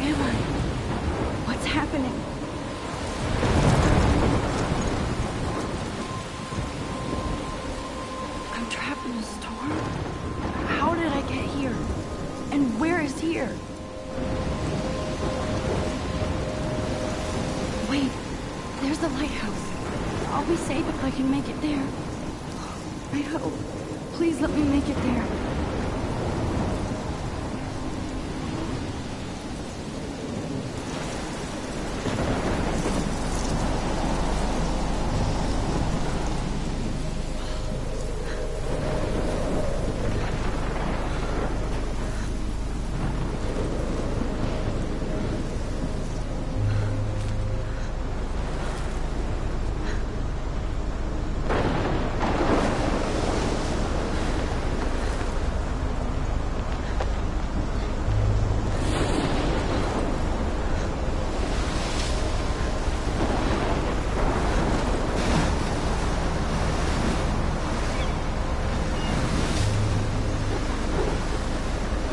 am I? What's happening? I'm trapped in a storm? How did I get here? And where is here? Wait, there's the lighthouse. I'll be safe if I can make it there. I hope. Please let me make it there.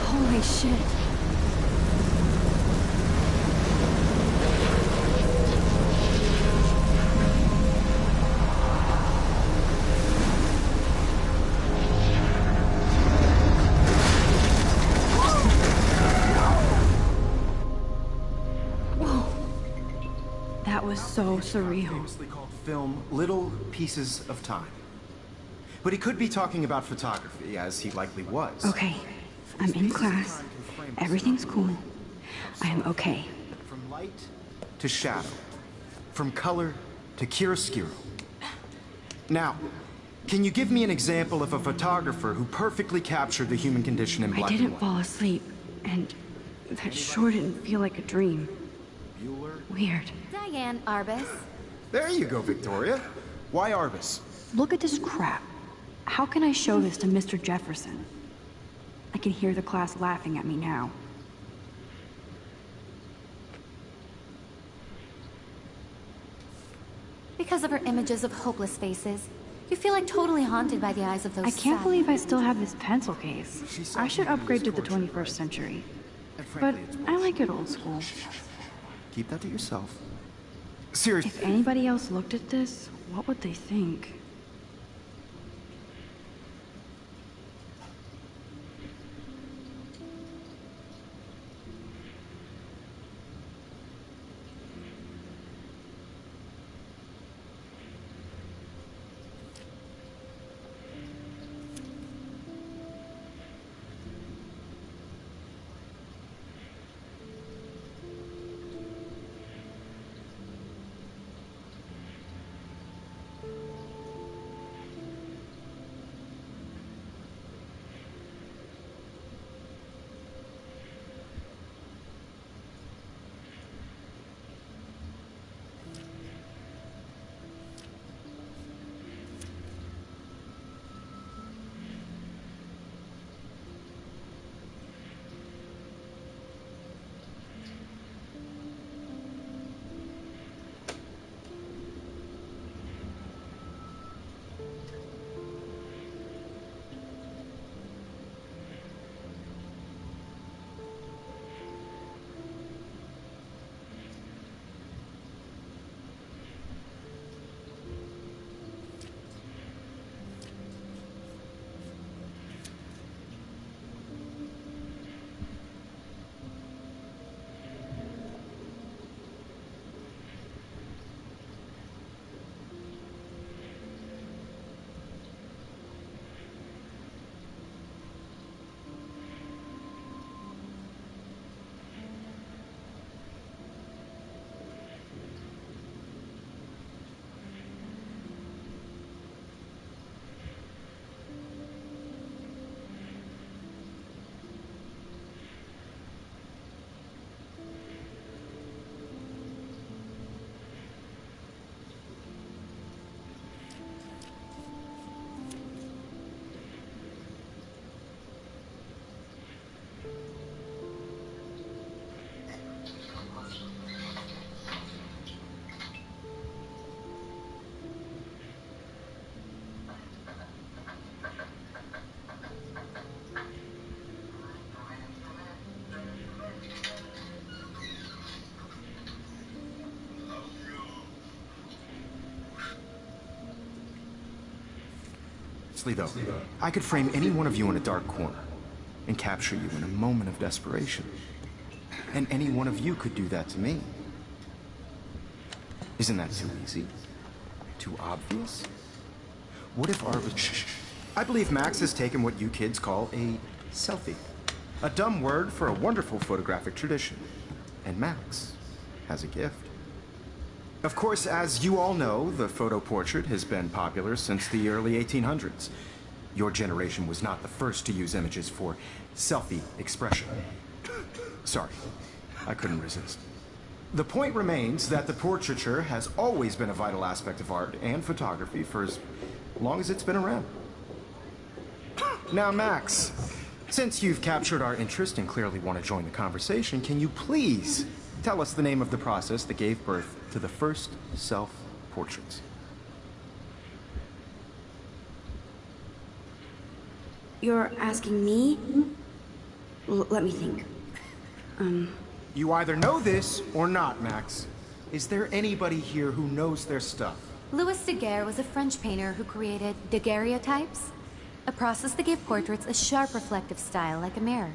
Holy shit. Whoa. That was so surreal. Famously called film Little Pieces of Time. But he could be talking about photography, as he likely was. Okay, I'm in class. Everything's cool. I am okay. From light to shadow. From color to chiaroscuro. Now, can you give me an example of a photographer who perfectly captured the human condition in black I and didn't white? fall asleep, and that sure didn't feel like a dream. Bueller? Weird. Diane Arbus. There you go, Victoria. Why Arbus? Look at this crap. How can I show this to Mr. Jefferson? I can hear the class laughing at me now. Because of her images of hopeless faces, you feel like totally haunted by the eyes of those I can't sad- believe I still have this pencil case. I should upgrade to the 21st century. But I like it old school. Keep that to yourself. Seriously. If anybody else looked at this, what would they think? Seriously though, I could frame any one of you in a dark corner and capture you in a moment of desperation. And any one of you could do that to me. Isn't that too easy? Too obvious? What if I believe Max has taken what you kids call a selfie. A dumb word for a wonderful photographic tradition. And Max has a gift. Of course, as you all know, the photo portrait has been popular since the early 1800s. Your generation was not the first to use images for selfie expression. Sorry, I couldn't resist. The point remains that the portraiture has always been a vital aspect of art and photography for as long as it's been around. Now, Max, since you've captured our interest and clearly want to join the conversation, can you please tell us the name of the process that gave birth to the first self-portraits? You're asking me? Let me think. You either know this or not, Max. Is there anybody here who knows their stuff? Louis Daguerre was a French painter who created daguerreotypes, a process that gave portraits a sharp reflective style like a mirror.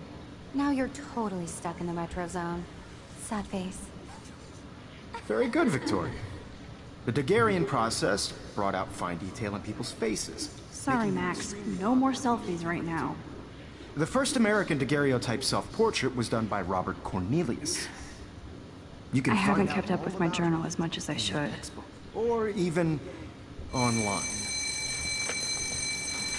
Now you're totally stuck in the retro zone. Sad face. Very good, Victoria. The Daguerrean process brought out fine detail in people's faces. Sorry, Max. No more selfies right now. The first American daguerreotype self-portrait was done by Robert Cornelius. You can I find haven't out kept up with my journal as much as I should. or even online.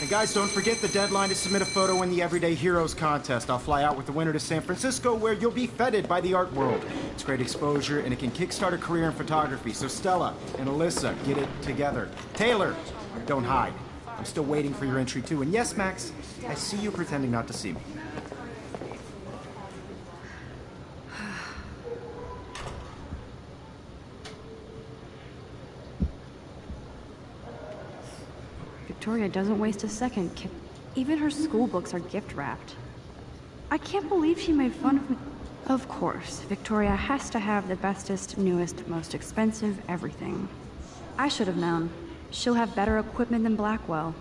And guys, don't forget the deadline to submit a photo in the Everyday Heroes contest. I'll fly out with the winner to San Francisco, where you'll be feted by the art world. It's great exposure, and it can kickstart a career in photography. So Stella and Alyssa, get it together. Taylor, don't hide. I'm still waiting for your entry too. And yes, Max, I see you pretending not to see me. Victoria doesn't waste a second. Even her school books are gift wrapped. I can't believe she made fun of me. Of course, Victoria has to have the bestest, newest, most expensive everything. I should have known. She'll have better equipment than Blackwell.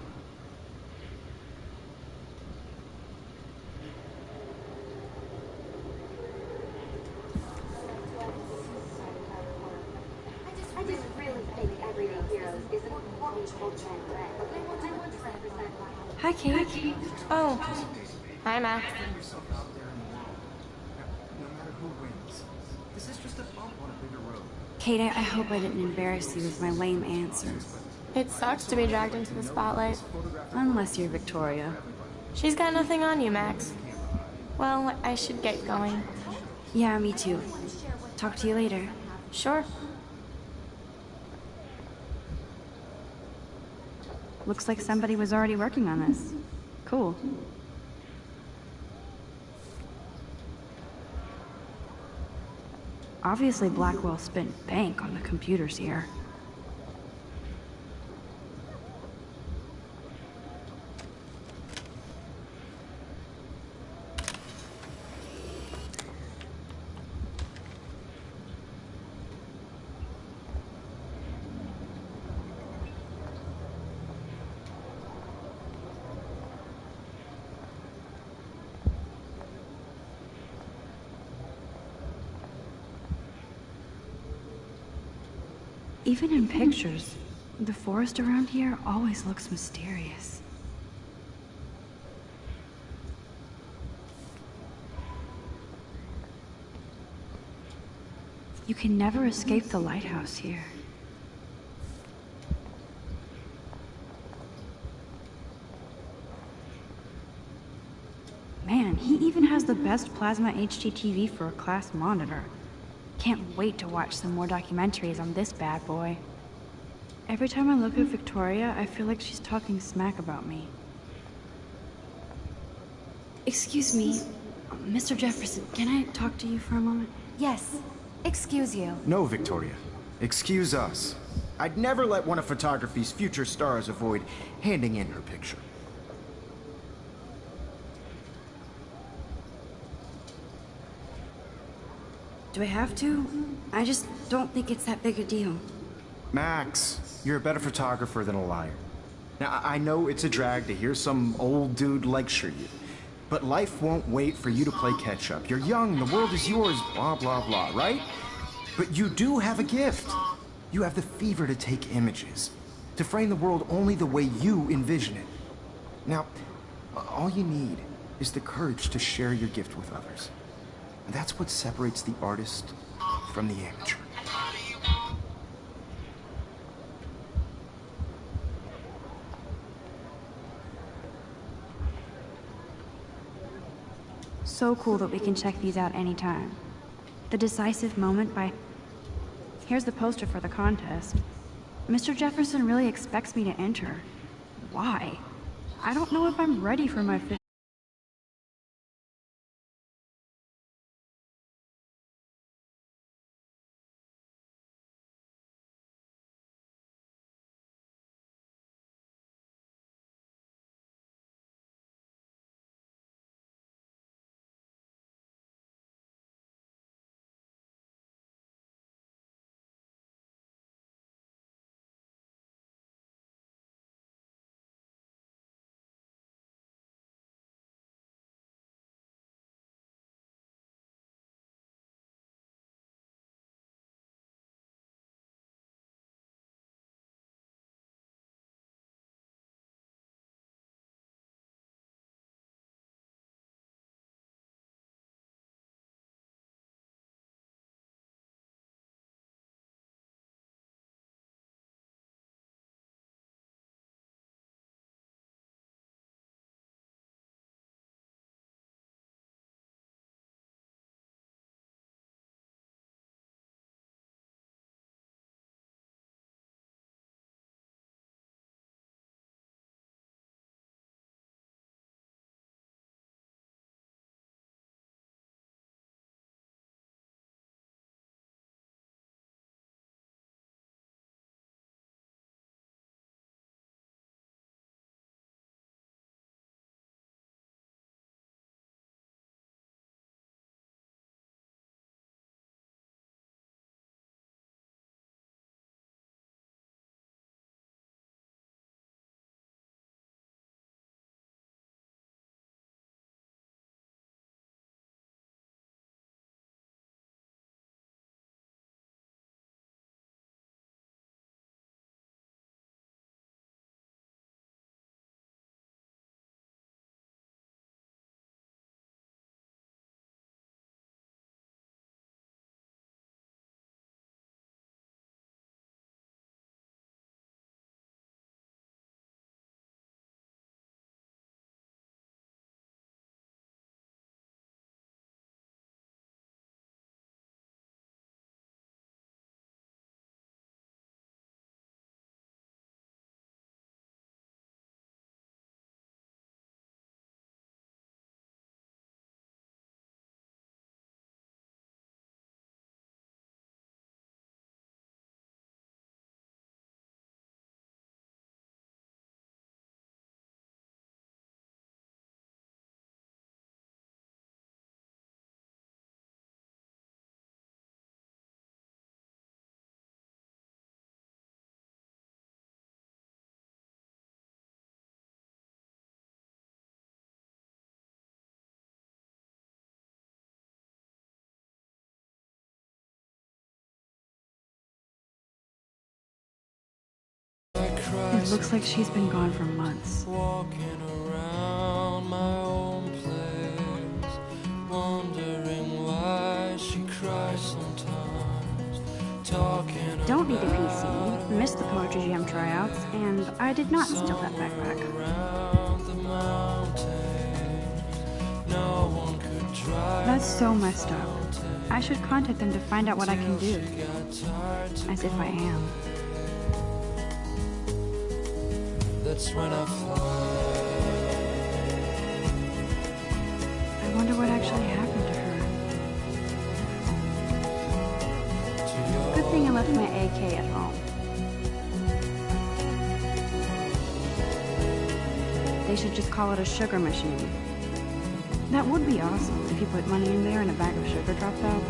I just really think Everyday Heroes is an important cultural thread. I want to represent my Hi, Kate. Oh. Hi, Max. No matter who wins, this is just a bump on a bigger road. Kate, I hope I didn't embarrass you with my lame answers. It sucks to be dragged into the spotlight. Unless you're Victoria. She's got nothing on you, Max. Well, I should get going. Yeah, me too. Talk to you later. Sure. Looks like somebody was already working on this. Cool. Obviously, Blackwell spent bank on the computers here. Even in pictures, the forest around here always looks mysterious. You can never escape the lighthouse here. Man, he even has the best plasma HDTV for a class monitor. Can't wait to watch some more documentaries on this bad boy. Every time I look at Victoria, I feel like she's talking smack about me. Excuse me, Mr. Jefferson, can I talk to you for a moment? Yes. Excuse you. No, Victoria. Excuse us. I'd never let one of photography's future stars avoid handing in her picture. Do I have to? I just don't think it's that big a deal. Max, you're a better photographer than a liar. Now, I know it's a drag to hear some old dude lecture you, but life won't wait for you to play catch-up. You're young, the world is yours, blah, blah, blah, right? But you do have a gift. You have the fever to take images, to frame the world only the way you envision it. Now, all you need is the courage to share your gift with others. And that's what separates the artist from the amateur. So cool that we can check these out anytime. The Decisive Moment by... Here's the poster for the contest. Mr. Jefferson really expects me to enter. Why? I don't know if I'm ready for my fifth. It looks like she's been gone for months. Walking around my own place, wondering why she cries sometimes. Talking Don't need a PC, missed the Poetry Jam tryouts, and I did not steal that backpack. around the mountains. No one could drive. That's so messed up. I should contact them to find out what I can do. As if I am. That's when I fly. I wonder what actually happened to her. Good thing I left my AK at home. They should just call it a sugar machine. That would be awesome if you put money in there and a bag of sugar drops out.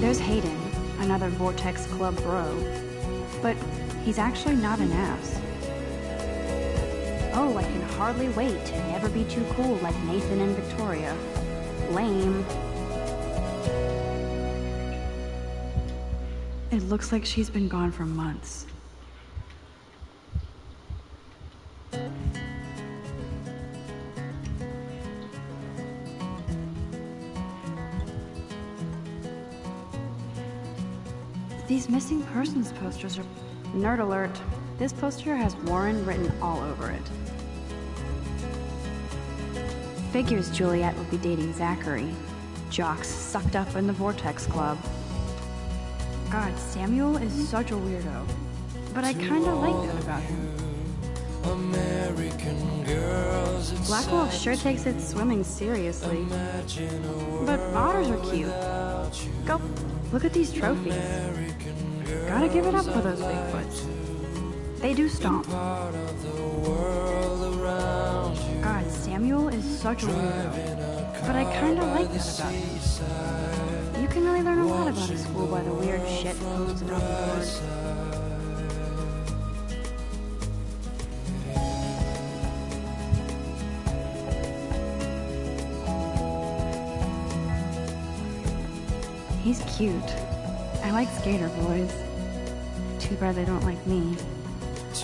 There's Hayden, another Vortex Club bro. But he's actually not an ass. Oh, I can hardly wait to never be too cool like Nathan and Victoria. Lame. It looks like she's been gone for months. These missing persons posters are... Nerd alert. This poster has Warren written all over it. Figures Juliet would be dating Zachary. Jocks sucked up in the Vortex Club. God, Samuel is such a weirdo. But I kinda like that about him. American girls, it's Blackwell sure takes its swimming seriously. But otters are cute. Go, look at these trophies. Gotta give it up for those Bigfoots. They do stomp. God, Samuel is such a weirdo. But I kinda like that about him. You can really learn a lot about a school by the weird shit posted on the board. He's cute. I like skater boys. Too bad they don't like me.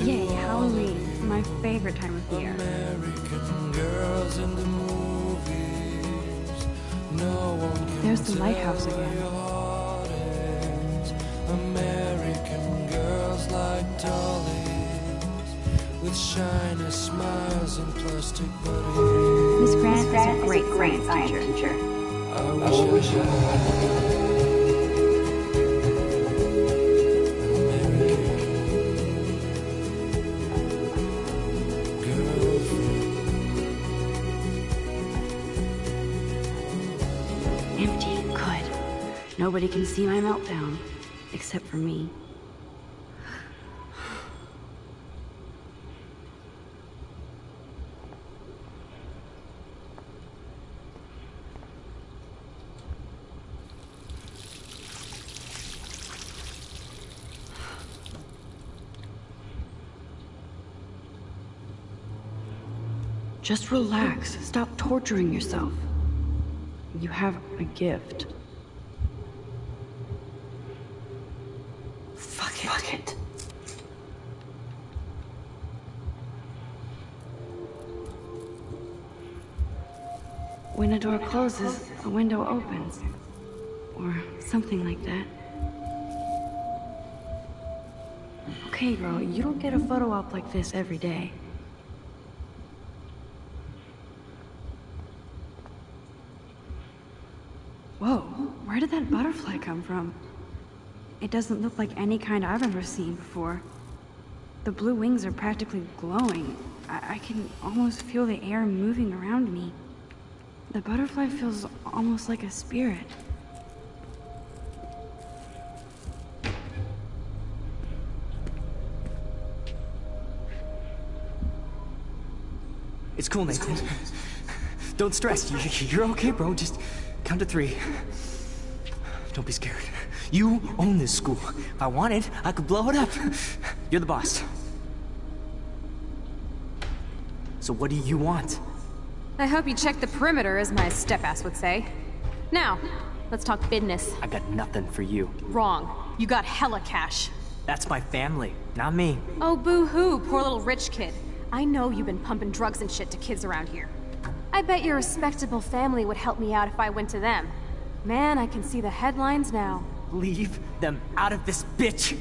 Yay, Halloween. My favorite time of the year. American girls in the movies. No one can There's the lighthouse again. American girls like dollies with shiny smiles and plastic bodies. Miss Grant is a great science teacher. I wish I had Empty. Good. Nobody can see my meltdown. Except for me. Just relax. Stop torturing yourself. You have a gift. Fuck it. When a door closes, a window opens. Or something like that. Okay, girl, you don't get a photo op like this every day. Whoa, where did that butterfly come from? It doesn't look like any kind I've ever seen before. The blue wings are practically glowing. I can almost feel the air moving around me. The butterfly feels almost like a spirit. It's cool, Nathan. Don't stress. You're okay, bro. Just count to 3. Don't be scared. You own this school. If I wanted, I could blow it up. You're the boss. So what do you want? I hope you check the perimeter, as my step-ass would say. Now, let's talk business. I got nothing for you. Wrong. You got hella cash. That's my family, not me. Oh, boo-hoo, poor little rich kid. I know you've been pumping drugs and shit to kids around here. I bet your respectable family would help me out if I went to them. Man, I can see the headlines now. Leave them out of this bitch!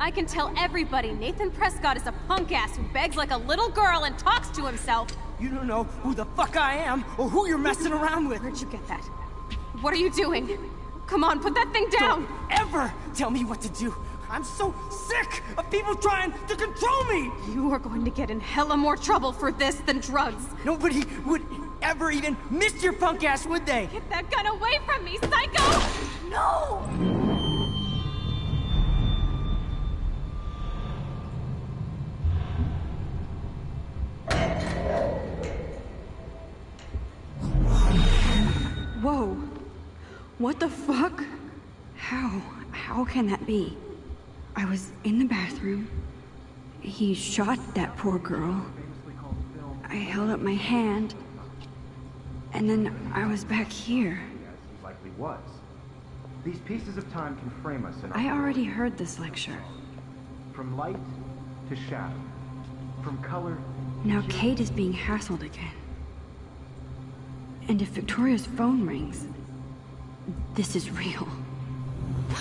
I can tell everybody Nathan Prescott is a punk ass who begs like a little girl and talks to himself. You don't know who the fuck I am or who you're messing around with. Where'd you get that? What are you doing? Come on, put that thing down! Don't ever tell me what to do! I'm so sick of people trying to control me! You are going to get in hella more trouble for this than drugs. Nobody would ever even miss your punk ass, would they? Get that gun away from me, psycho! No! Whoa. What the fuck? How can that be? I was in the bathroom. He shot that poor girl. I held up my hand, and then I was back here. He likely was. These pieces of time can frame us in I already heard this lecture. From light to shadow. From color. Now Kate is being hassled again. And if Victoria's phone rings, this is real.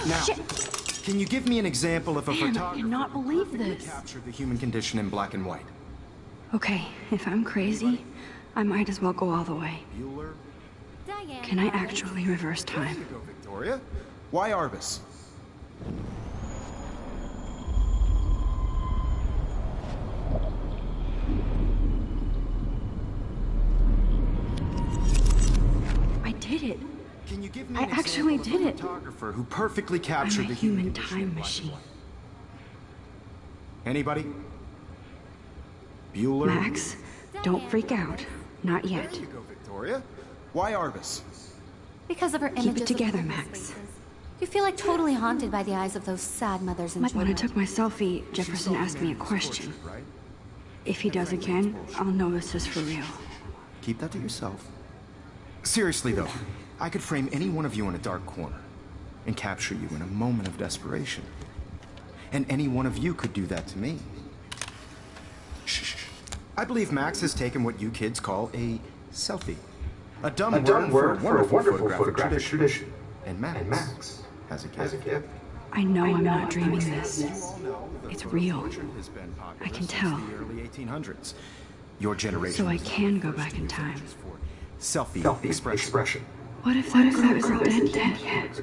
Now, Shit. Can you give me an example of a Man, I photographer cannot believe who this. captured the human condition in black and white? Okay, if I'm crazy, I might as well go all the way. Bueller? Diane. Can I actually reverse time? There you go, Victoria. Why Arbus? I did it. Can you give me I an actually example of did a it. photographer who perfectly I'm captured a the human condition in time black and machine. white? Anybody? Bueller? Max, don't freak out. Not There yet. you go, Victoria. Why Arbus? Because of her Keep it images together, of Max. faces. You feel like totally haunted by the eyes of those sad mothers and Like when I children. took my selfie, Jefferson asked me a question. If he does again, I'll know this is for real. Keep that to yourself. Seriously, though, I could frame any one of you in a dark corner and capture you in a moment of desperation. And any one of you could do that to me. Shh. I believe Max has taken what you kids call a selfie. A dumb word for a wonderful photographic tradition. And Max has a gift. I know I'm not dreaming this. You all know that It's real. portrait has been popular I can since tell. the early 1800s. Your generation So I was can go the first back in to use time. images for selfie expression. What if that girl isn't dead yet?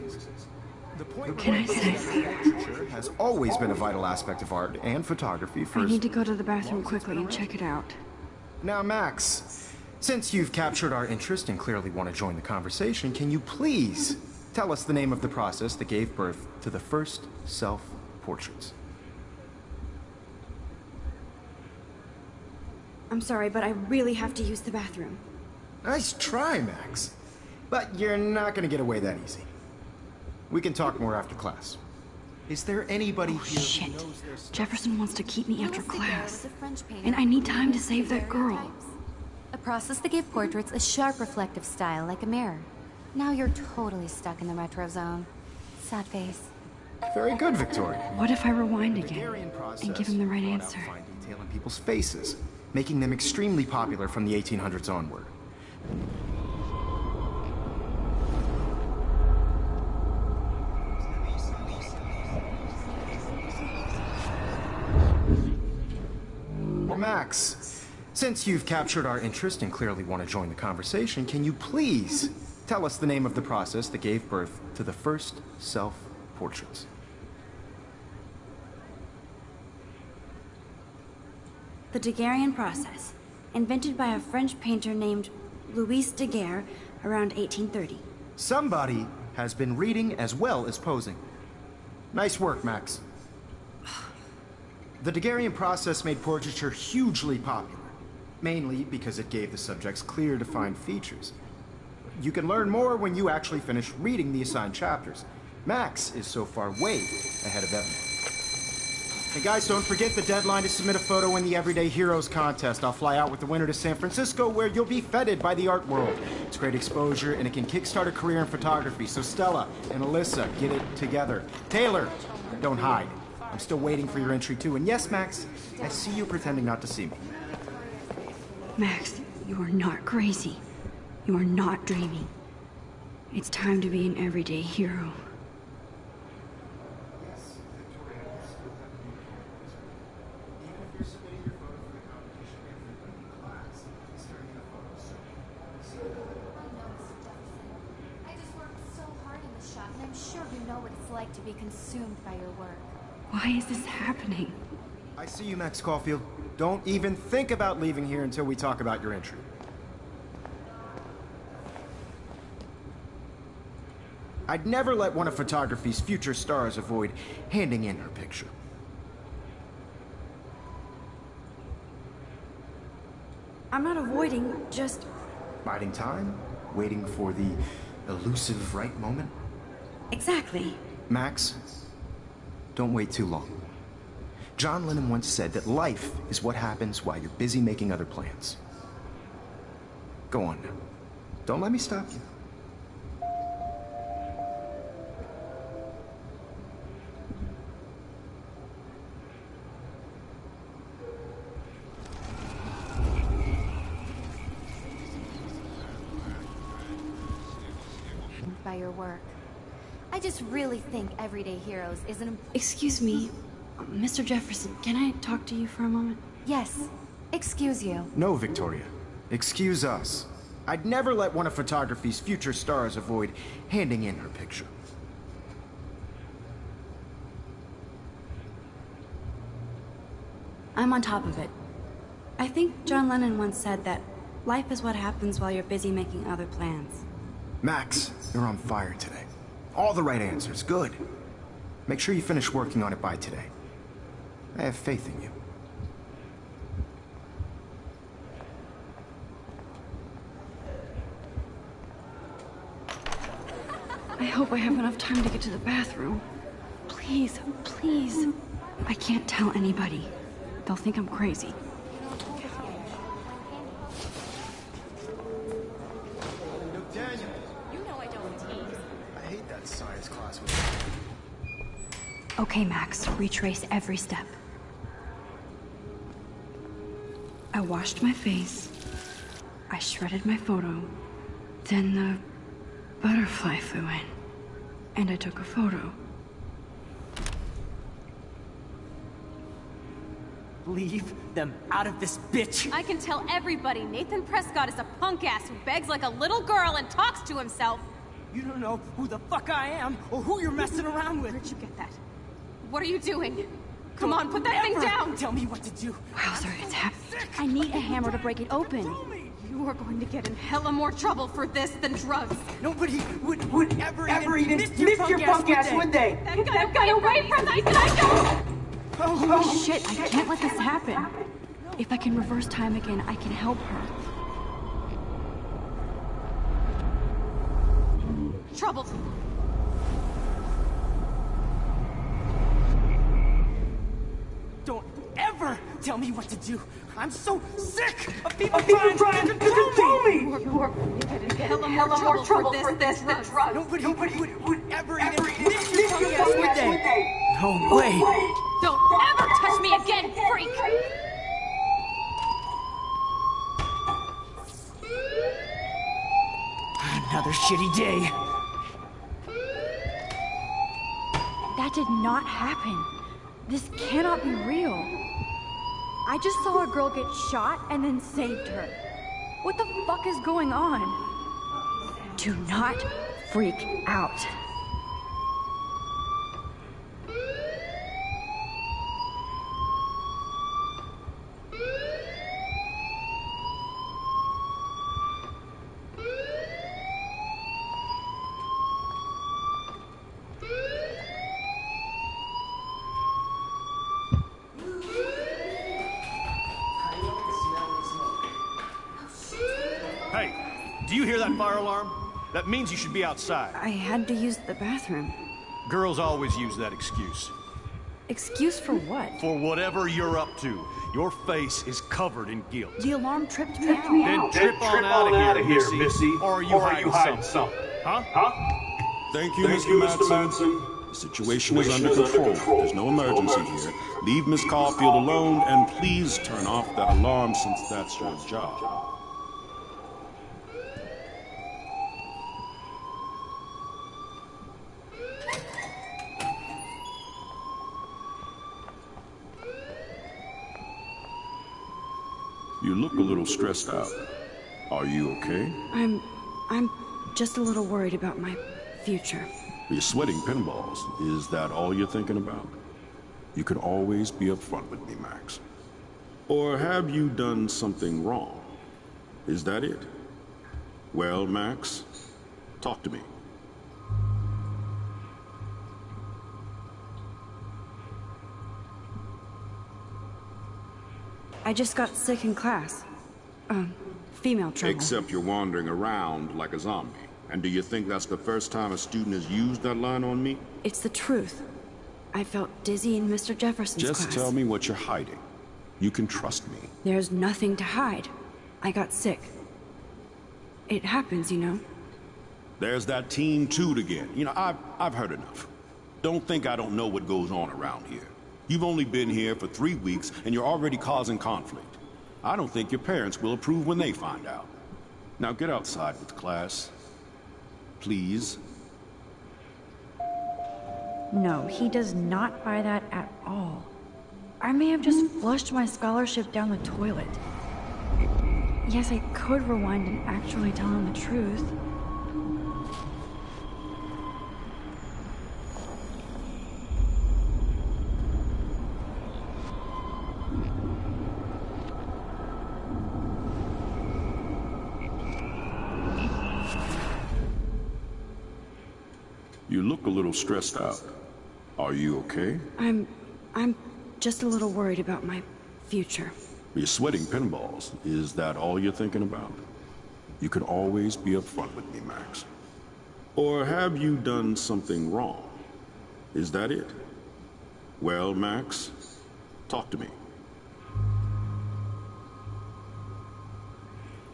The point Can I say? literature has always been a vital aspect of art and photography for I need to go to the bathroom quickly and check it out. Now, Max, since you've captured our interest and clearly want to join the conversation, can you please tell us the name of the process that gave birth to the first self-portraits? I'm sorry, but I really have to use the bathroom. Nice try, Max. But you're not going to get away that easy. We can talk more after class. Is there anybody here Shit. who knows their stuff? Jefferson wants to keep me after Louis Daguerre class. was a French painter And I need who time to created save that girl. daguerreotypes, a process that gave portraits a sharp reflective style like a mirror. Now you're totally stuck in the retro zone. Sad face. Very good, Victoria. What if I rewind again Hungarian process and give him the right brought out answer? fine detail in people's faces, making them extremely popular from the 1800s onward. Max, since you've captured our interest and clearly want to join the conversation, can you please tell us the name of the process that gave birth to the first self-portraits? The Daguerrean process, invented by a French painter named Louis Daguerre around 1830. Somebody has been reading as well as posing. Nice work, Max. The Daguerrean process made portraiture hugely popular, mainly because it gave the subjects clear, defined features. You can learn more when you actually finish reading the assigned chapters. Max is so far way ahead of everyone. Hey guys, don't forget the deadline to submit a photo in the Everyday Heroes contest. I'll fly out with the winner to San Francisco, where you'll be feted by the art world. It's great exposure, and it can kickstart a career in photography. So Stella and Alyssa, get it together. Taylor, don't hide. I'm still waiting for your entry too. And yes, Max, I see you pretending not to see me. Max, you are not crazy. You are not dreaming. It's time to be an everyday hero. I just worked so hard in the shop, and I'm sure you know what it's like to be consumed by your work. Why is this happening? I see you, Max Caulfield. Don't even think about leaving here until we talk about your entry. I'd never let one of photography's future stars avoid handing in her picture. I'm not avoiding, just... Biding time, waiting for the elusive right moment. Exactly. Max, don't wait too long. John Lennon once said that life is what happens while you're busy making other plans. Go on now. Don't let me stop you. By your work. I just really think Everyday Heroes is an... Excuse me, Mr. Jefferson, can I talk to you for a moment? Yes. Excuse you. No, Victoria. Excuse us. I'd never let one of photography's future stars avoid handing in her picture. I'm on top of it. I think John Lennon once said that life is what happens while you're busy making other plans. Max, you're on fire today. All the right answers, good. Make sure you finish working on it by today. I have faith in you. I hope I have enough time to get to the bathroom. Please, please. I can't tell anybody. They'll think I'm crazy. Daniel. You know I don't tease. I hate that science class with Okay, Max, retrace every step. I washed my face. I shredded my photo. Then the butterfly flew in. And I took a photo. Leave them out of this bitch! I can tell everybody Nathan Prescott is a punk ass who begs like a little girl and talks to himself. You don't know who the fuck I am or who you're messing around with. Where'd you get that? What are you doing? Come on, put that thing down! Tell me what to do. Wowzer, it's happening. I need a hammer to break it open. You are going to get in hella more trouble for this than drugs. Nobody would ever even miss your punk ass, would they? That guy away from me! Psycho! Holy shit, I can't let this happen. If I can reverse time again, I can help her. Trouble. Don't ever tell me what to do. I'm so sick of people trying to control me. You are going to get in hella more trouble for this than drugs. Nobody would ever even miss your punk ass, would they? No way. Don't ever touch me again, freak! Another shitty day. That did not happen. This cannot be real. I just saw a girl get shot and then saved her. What the fuck is going on? Do not freak out. Hey, do you hear that fire alarm? That means you should be outside. I had to use the bathroom. Girls always use that excuse. Excuse for what? For whatever you're up to. Your face is covered in guilt. The alarm tripped me out. Then trip on out of here, Missy. Or are you hiding something? Huh? Thank you, Mr. Manson. The situation is under control. There's no emergency here. Leave Miss Caulfield alone, and please turn off that alarm since that's your job. You look a little stressed out. Are you okay? I'm just a little worried about my future. You're sweating pinballs. Is that all you're thinking about? You can always be upfront with me, Max. Or have you done something wrong? Is that it? Well, Max, talk to me. I just got sick in class. Female trouble. Except you're wandering around like a zombie. And do you think that's the first time a student has used that line on me? It's the truth. I felt dizzy in Mr. Jefferson's class. Just tell me what you're hiding. You can trust me. There's nothing to hide. I got sick. It happens, you know. There's that Team Toot again. You know, I've heard enough. Don't think I don't know what goes on around here. You've only been here for 3 weeks, and you're already causing conflict. I don't think your parents will approve when they find out. Now get outside with class. Please. No, he does not buy that at all. I may have just flushed my scholarship down the toilet. Yes, I could rewind and actually tell him the truth. You look a little stressed out. Are you okay? I'm just a little worried about my future. You're sweating pinballs. Is that all you're thinking about? You can always be upfront with me, Max. Or have you done something wrong? Is that it? Well, Max, talk to me.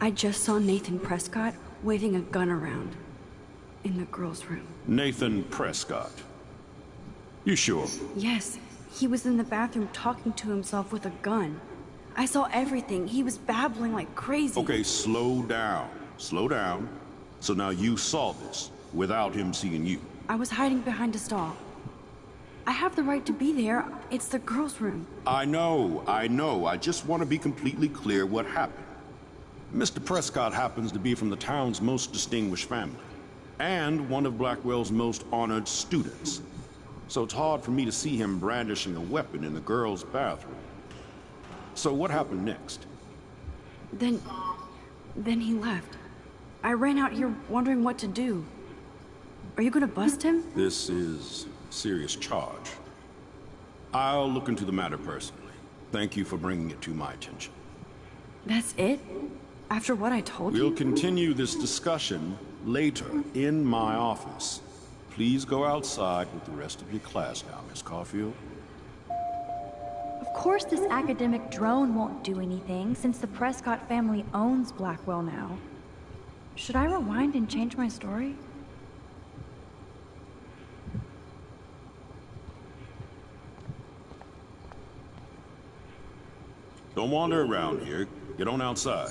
I just saw Nathan Prescott waving a gun around in the girls' room. Nathan Prescott. You sure? Yes, he was in the bathroom talking to himself with a gun. I saw everything. He was babbling like crazy. Okay, slow down. Slow down. So now you saw this without him seeing you. I was hiding behind a stall. I have the right to be there. It's the girls' room. I know. I just want to be completely clear what happened. Mr. Prescott happens to be from the town's most distinguished family, and one of Blackwell's most honored students. So it's hard for me to see him brandishing a weapon in the girls' bathroom. So what happened next? Then he left. I ran out here wondering what to do. Are you gonna bust him? This is a serious charge. I'll look into the matter personally. Thank you for bringing it to my attention. That's it? After what I told you? We'll continue this discussion later in my office. Please go outside with the rest of your class now, Miss Caulfield. Of course this academic drone won't do anything, since the Prescott family owns Blackwell now. Should I rewind and change my story? Don't wander around here. Get on outside.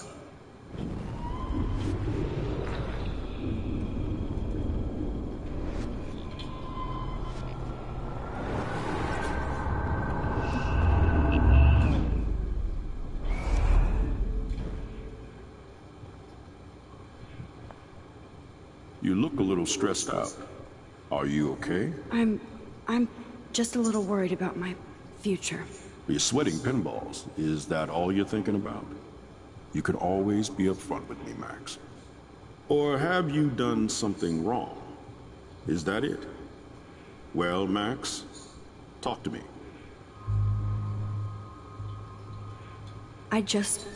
You look a little stressed out. Are you okay? I'm just a little worried about my future. You're sweating pinballs. Is that all you're thinking about? You can always be upfront with me, Max. Or have you done something wrong? Is that it? Well, Max, talk to me. I just...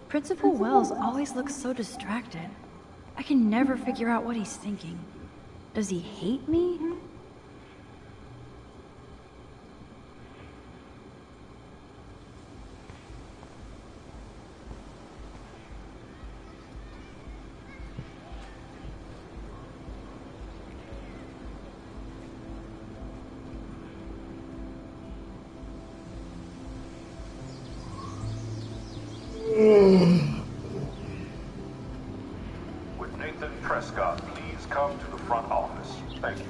Principal Wells always looks so distracted. I can never figure out what he's thinking. Does he hate me? With Nathan Prescott, please come to the front office. Thank you.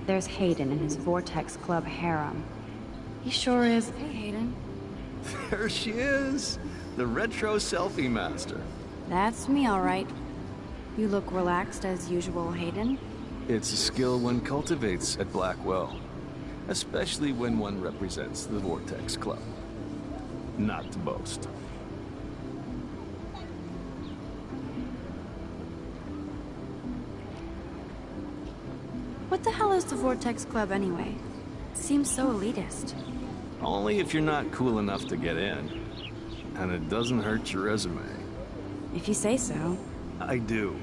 There's Hayden and his Vortex Club harem. He sure is. Hey, Hayden. There she is. The retro selfie master. That's me, all right. You look relaxed as usual, Hayden. It's a skill one cultivates at Blackwell. Especially when one represents the Vortex Club. Not to boast. What the hell is the Vortex Club anyway? It seems so elitist. Only if you're not cool enough to get in. And it doesn't hurt your resume. If you say so. I do.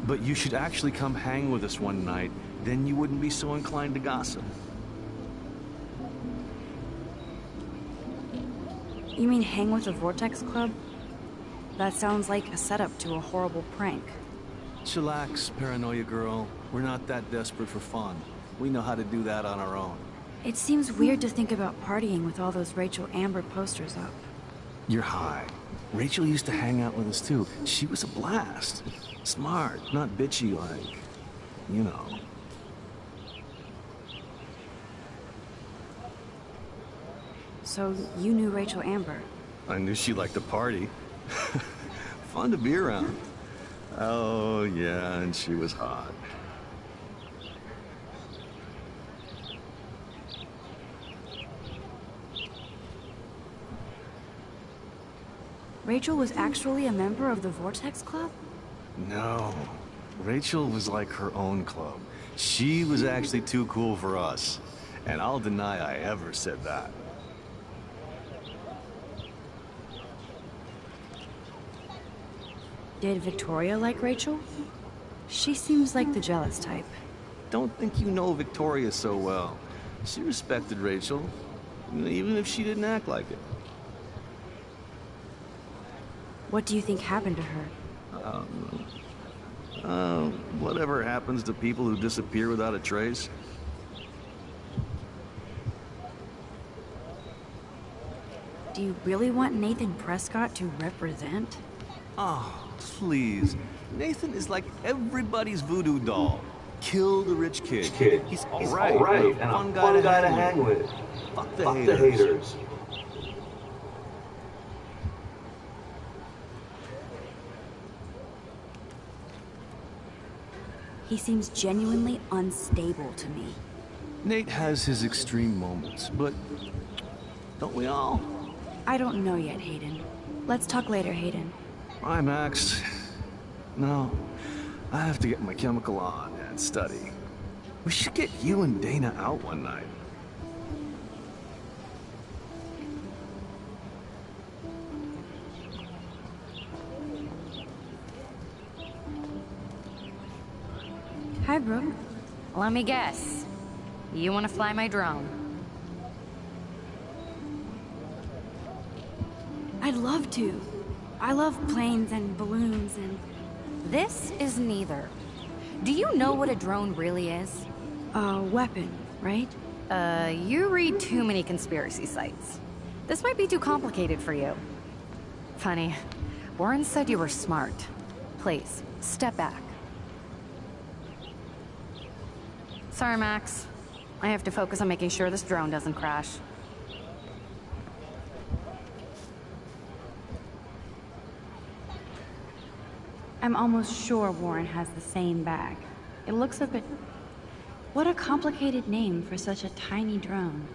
But you should actually come hang with us one night. Then you wouldn't be so inclined to gossip. You mean hang with the Vortex Club? That sounds like a setup to a horrible prank. Chillax, paranoia girl. We're not that desperate for fun. We know how to do that on our own. It seems weird to think about partying with all those Rachel Amber posters up. You're high. Rachel used to hang out with us too. She was a blast. Smart, not bitchy like, you know. So you knew Rachel Amber? I knew she liked to party. Fun to be around. Oh, yeah, and she was hot. Rachel was actually a member of the Vortex Club? No. Rachel was like her own club. She was actually too cool for us. And I'll deny I ever said that. Did Victoria like Rachel? She seems like the jealous type. Don't think you know Victoria so well. She respected Rachel, even if she didn't act like it. What do you think happened to her? Whatever happens to people who disappear without a trace. Do you really want Nathan Prescott to represent? Oh, please. Nathan is like everybody's voodoo doll. Kill the rich kid. He's alright and a fun guy to hang with. Fuck the haters. He seems genuinely unstable to me. Nate has his extreme moments, but don't we all? I don't know yet, Hayden. Let's talk later, Hayden. Bye, Max. No, I have to get my chemical on and study. We should get you and Dana out one night. Hi, Brooke. Let me guess. You want to fly my drone? I'd love to. I love planes and balloons and... This is neither. Do you know what a drone really is? A weapon, right? You read too many conspiracy sites. This might be too complicated for you. Funny. Warren said you were smart. Please, step back. Sorry, Max. I have to focus on making sure this drone doesn't crash. I'm almost sure Warren has the same bag. It looks a bit... What a complicated name for such a tiny drone.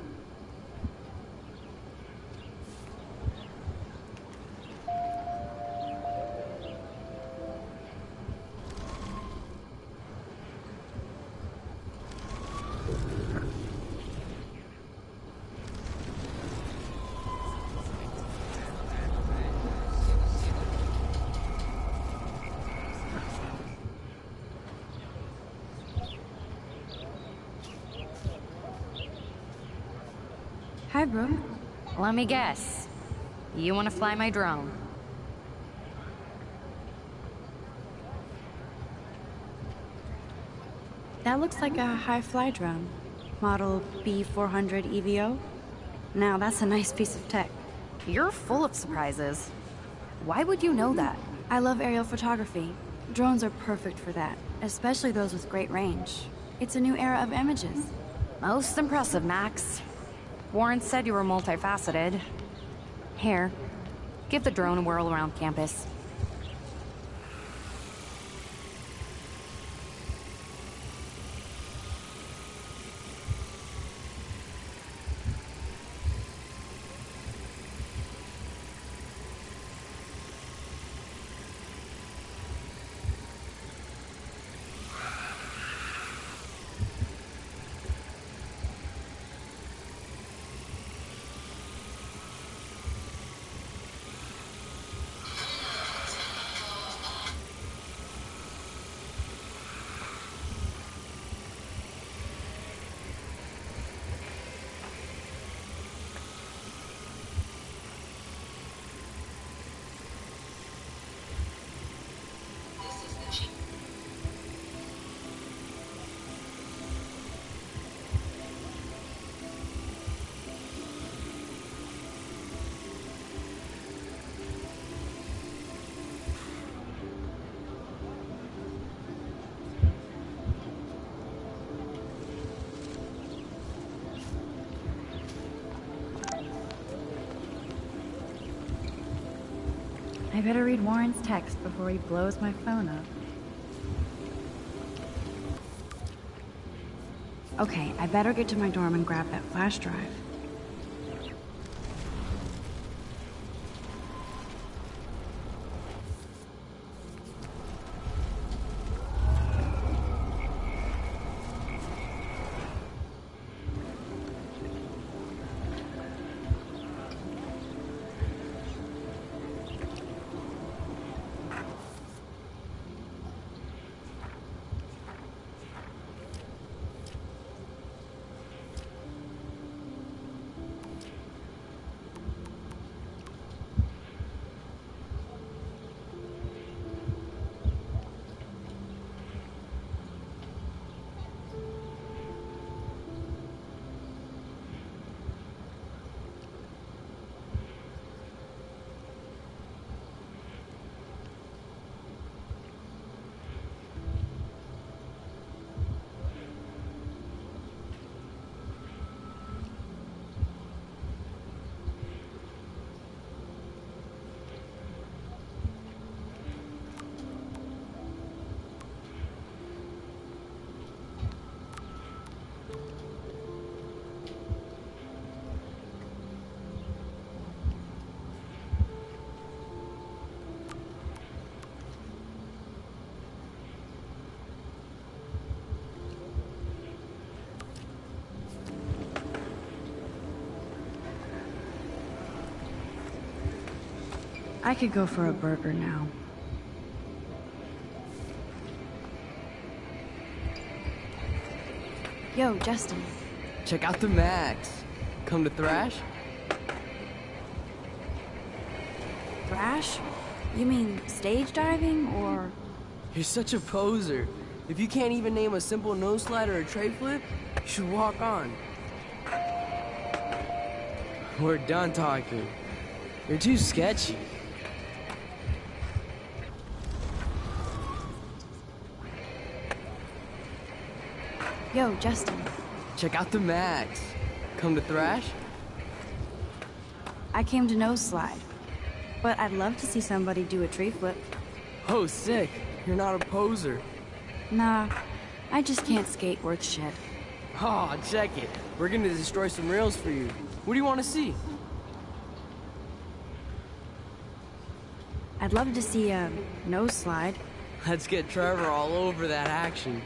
Hi, Brooke. Let me guess. You want to fly my drone? That looks like a high-fly drone. Model B400 EVO. Now, that's a nice piece of tech. You're full of surprises. Why would you know that? I love aerial photography. Drones are perfect for that, especially those with great range. It's a new era of images. Most impressive, Max. Warren said you were multifaceted. Here, give the drone a whirl around campus. I better read Warren's text before he blows my phone up. Okay, I better get to my dorm and grab that flash drive. I could go for a burger now. Yo, Justin. Check out the Max. Come to Thrash? Thrash? You mean stage diving, or...? You're such a poser. If you can't even name a simple nose slide or a tray flip, you should walk on. We're done talking. You're too sketchy. Yo, Justin. Check out the Max. Come to Thrash? I came to nose slide, but I'd love to see somebody do a tree flip. Oh, sick. You're not a poser. Nah, I just can't skate worth shit. Oh, check it. We're gonna destroy some rails for you. What do you want to see? I'd love to see a nose slide. Let's get Trevor all over that action.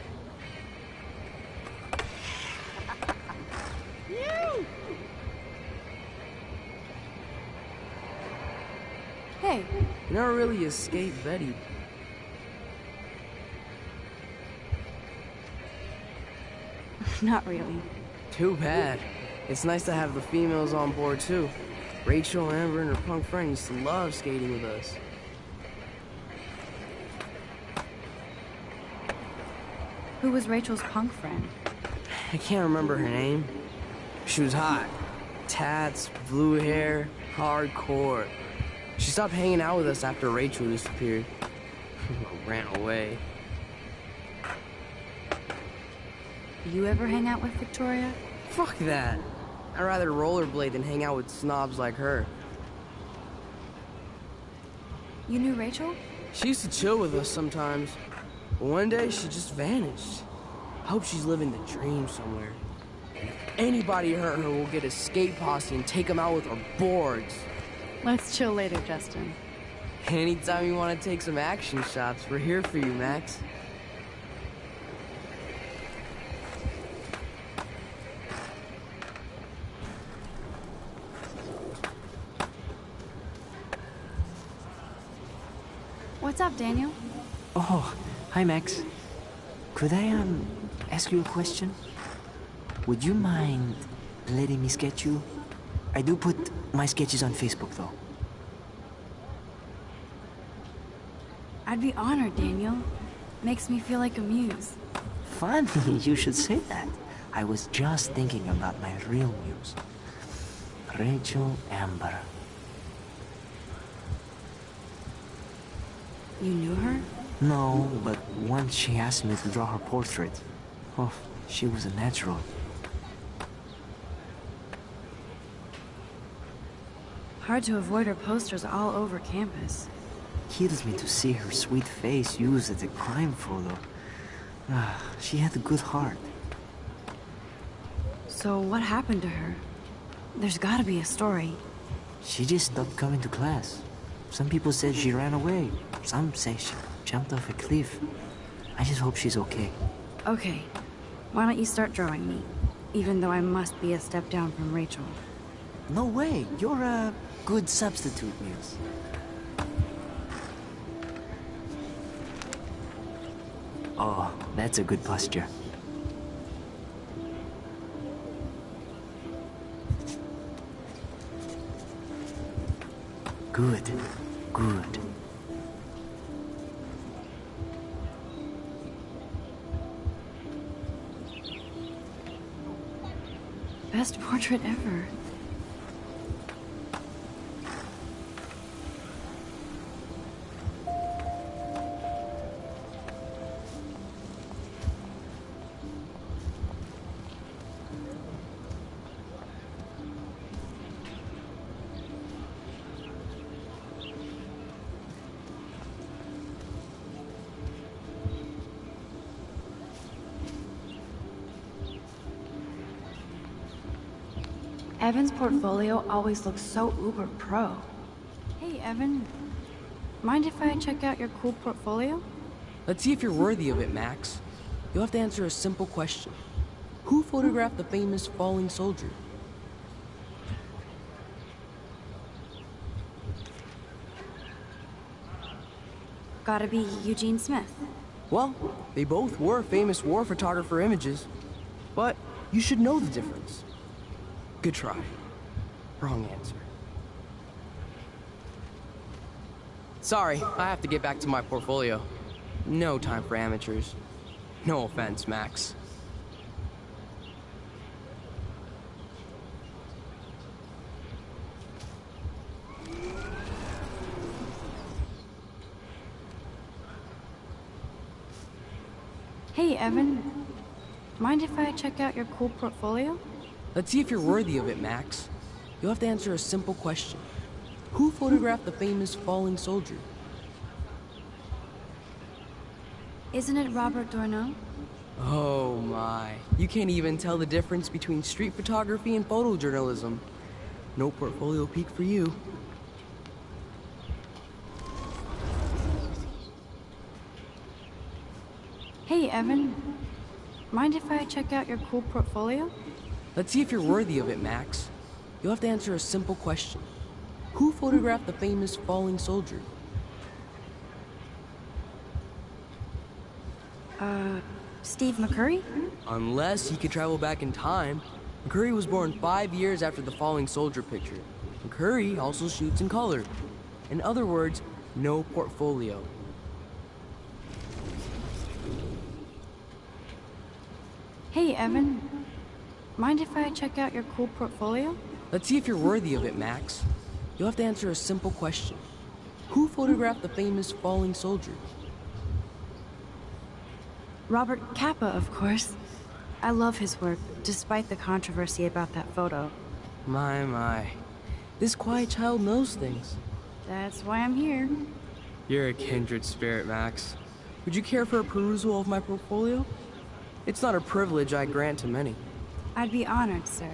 Hey. You never really escaped Betty. Not really. Too bad. It's nice to have the females on board too. Rachel, Amber, and her punk friend used to love skating with us. Who was Rachel's punk friend? I can't remember her name. She was hot. Tats, blue hair, hardcore. She stopped hanging out with us after Rachel disappeared. Ran away. You ever hang out with Victoria? Fuck that. I'd rather rollerblade than hang out with snobs like her. You knew Rachel? She used to chill with us sometimes. But one day, she just vanished. I hope she's living the dream somewhere. And if anybody hurt her, we'll get a skate posse and take them out with our boards. Let's chill later, Justin. Anytime you want to take some action shots, we're here for you, Max. What's up, Daniel? Oh, hi, Max. Could I, ask you a question? Would you mind letting me sketch you? I do put my sketches on Facebook, though. I'd be honored, Daniel. Makes me feel like a muse. Funny you should say that. I was just thinking about my real muse. Rachel Amber. You knew her? No, but once she asked me to draw her portrait. Oh, she was a natural. Hard to avoid her posters all over campus. kills me to see her sweet face used as a crime photo. She had a good heart. So what happened to her? There's gotta be a story. She just stopped coming to class. Some people said she ran away. Some say she jumped off a cliff. I just hope she's okay. Okay, why don't you start drawing me? Even though I must be a step down from Rachel. No way, you're a good substitute, Niels. Oh, that's a good posture. Good, good. Best portrait ever. Evan's portfolio always looks so uber pro. Hey, Evan. Mind if I check out your cool portfolio? Let's see if you're worthy of it, Max. You'll have to answer a simple question. Who photographed the famous falling soldier? Gotta be Eugene Smith. Well, they both were famous war photographer images. But you should know the difference. Good try. Wrong answer. Sorry, I have to get back to my portfolio. No time for amateurs. No offense, Max. Hey, Evan. Mind if I check out your cool portfolio? Let's see if you're worthy of it, Max. You'll have to answer a simple question. Who photographed the famous falling soldier? Isn't it Robert Doisneau? Oh my. You can't even tell the difference between street photography and photojournalism. No portfolio peek for you. Hey, Evan. Mind if I check out your cool portfolio? Let's see if you're worthy of it, Max. You'll have to answer a simple question. Who photographed the famous falling soldier? Steve McCurry? Unless he could travel back in time. McCurry was born 5 years after the falling soldier picture. McCurry also shoots in color. In other words, no portfolio. Hey, Evan. Mind if I check out your cool portfolio? Let's see if you're worthy of it, Max. You'll have to answer a simple question. Who photographed the famous falling soldier? Robert Capa, of course. I love his work, despite the controversy about that photo. My. This quiet child knows things. That's why I'm here. You're a kindred spirit, Max. Would you care for a perusal of my portfolio? It's not a privilege I grant to many. I'd be honored, sir.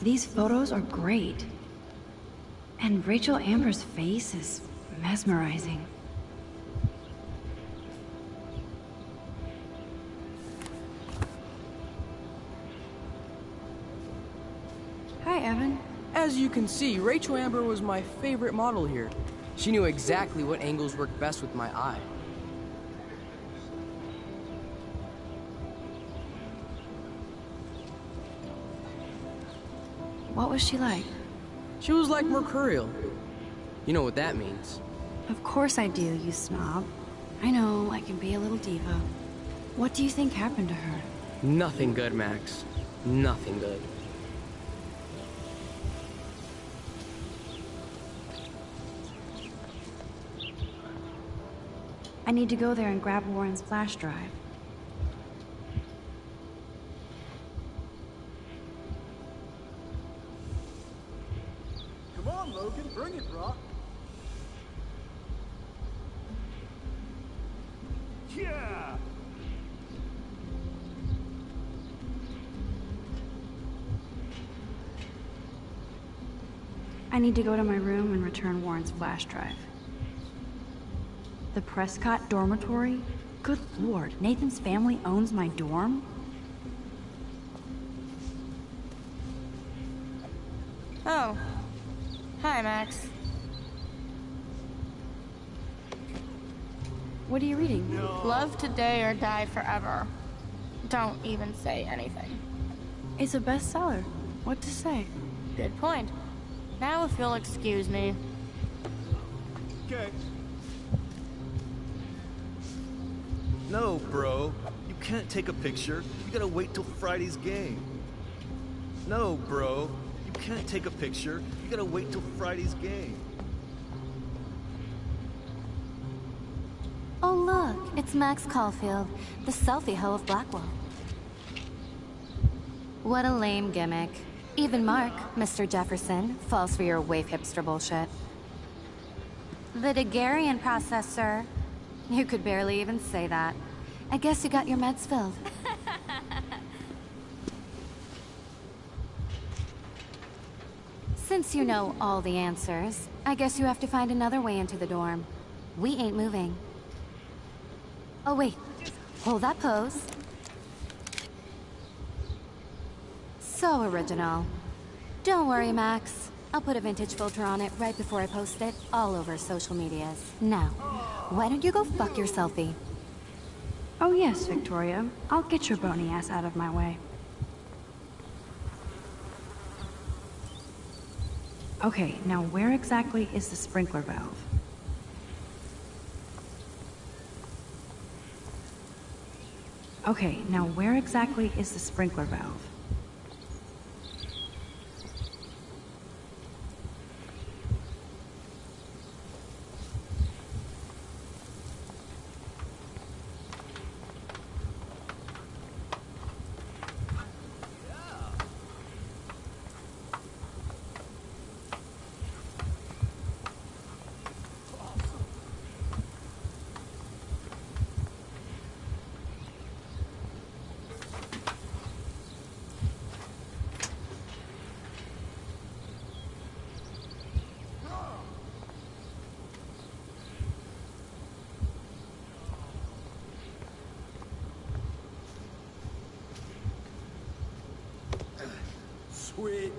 These photos are great. And Rachel Amber's face is mesmerizing. Hi, Evan. As you can see, Rachel Amber was my favorite model here. She knew exactly what angles worked best with my eye. What was she like? She was like mercurial. You know what that means. Of course I do, you snob. I know, I can be a little diva. What do you think happened to her? Nothing good, Max. Nothing good. I need to go there and grab Warren's flash drive. I need to go to my room and return Warren's flash drive. The Prescott dormitory? Good lord, Nathan's family owns my dorm? Oh. Hi, Max. What are you reading? Love Today or Die Forever. Don't even say anything. It's a bestseller. What to say? Good point. Now if you'll excuse me. Okay. No, bro. You can't take a picture. You gotta wait till Friday's game. No, bro. You can't take a picture. You gotta wait till Friday's game. Oh look, it's Max Caulfield, the selfie hoe of Blackwell. What a lame gimmick. Even Mark, Mr. Jefferson, falls for your wave hipster bullshit. The Daguerrean process, sir. You could barely even say that. I guess you got your meds filled. Since you know all the answers, I guess you have to find another way into the dorm. We ain't moving. Oh wait, hold that pose. So original. Don't worry, Max. I'll put a vintage filter on it right before I post it all over social medias. Now, why don't you go fuck your selfie? Oh yes, Victoria. I'll get your bony ass out of my way. Okay, now where exactly is the sprinkler valve? Okay, now where exactly is the sprinkler valve? Sweet.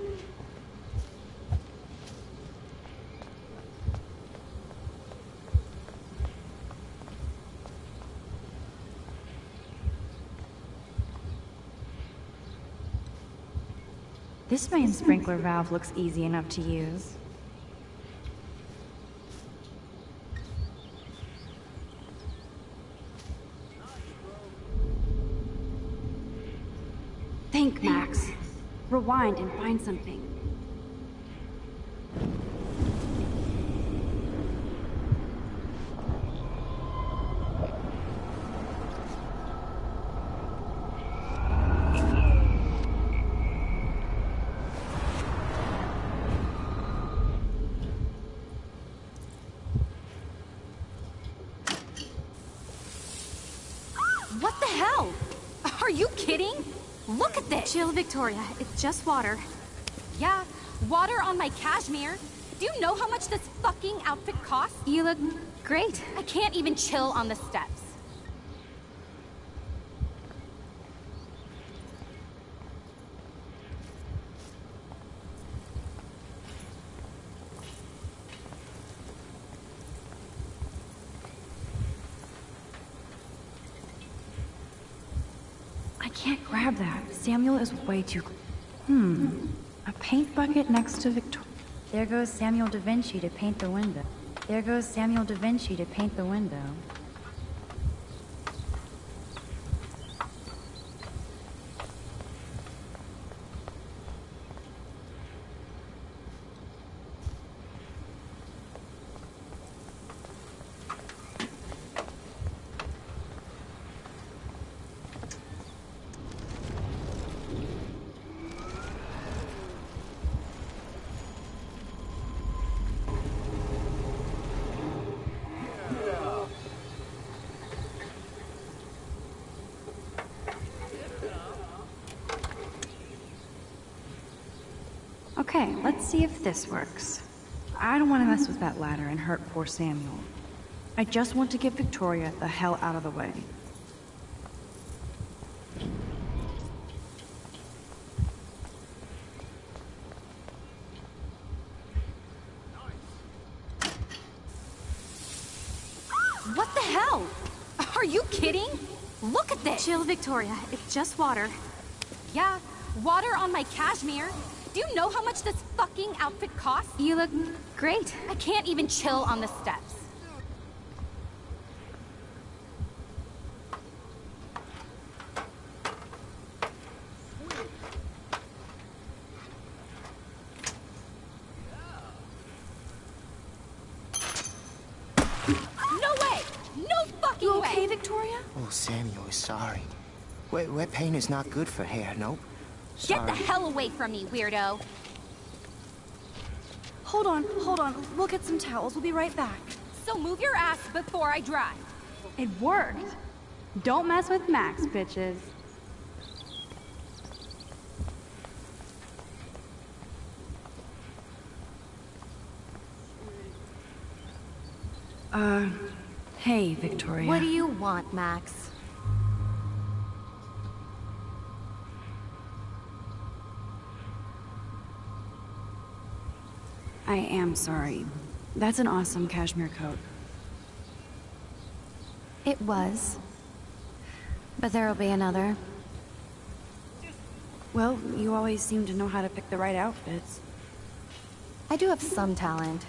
This main sprinkler valve looks easy enough to use. Think, Max. Rewind and find something. What the hell? Are you kidding? Look at this! Chill, Victoria. It's just water. Yeah, water on my cashmere. Do you know how much this fucking outfit costs? You look great. I can't even chill on the steps. I can't grab that. Samuel is way too... A paint bucket next to Victoria. There goes Samuel da Vinci to paint the window. There goes Samuel da Vinci to paint the window. Okay, let's see if this works. I don't want to mess with that ladder and hurt poor Samuel. I just want to get Victoria the hell out of the way. What the hell? Are you kidding? Look at this! Chill, Victoria. It's just water. Yeah, water on my cashmere. Do you know how much this fucking outfit costs? You look great. I can't even chill on the steps. No way! No fucking You way! okay, Victoria? Oh, Samuel is sorry. Wet paint is not good for hair, nope. Get the hell away from me, weirdo! Hold on. We'll get some towels. We'll be right back. So move your ass before I drive. It worked. Don't mess with Max, bitches. Hey, Victoria. What do you want, Max? I am sorry. That's an awesome cashmere coat. It was. But there'll be another. Well, you always seem to know how to pick the right outfits. I do have some talent.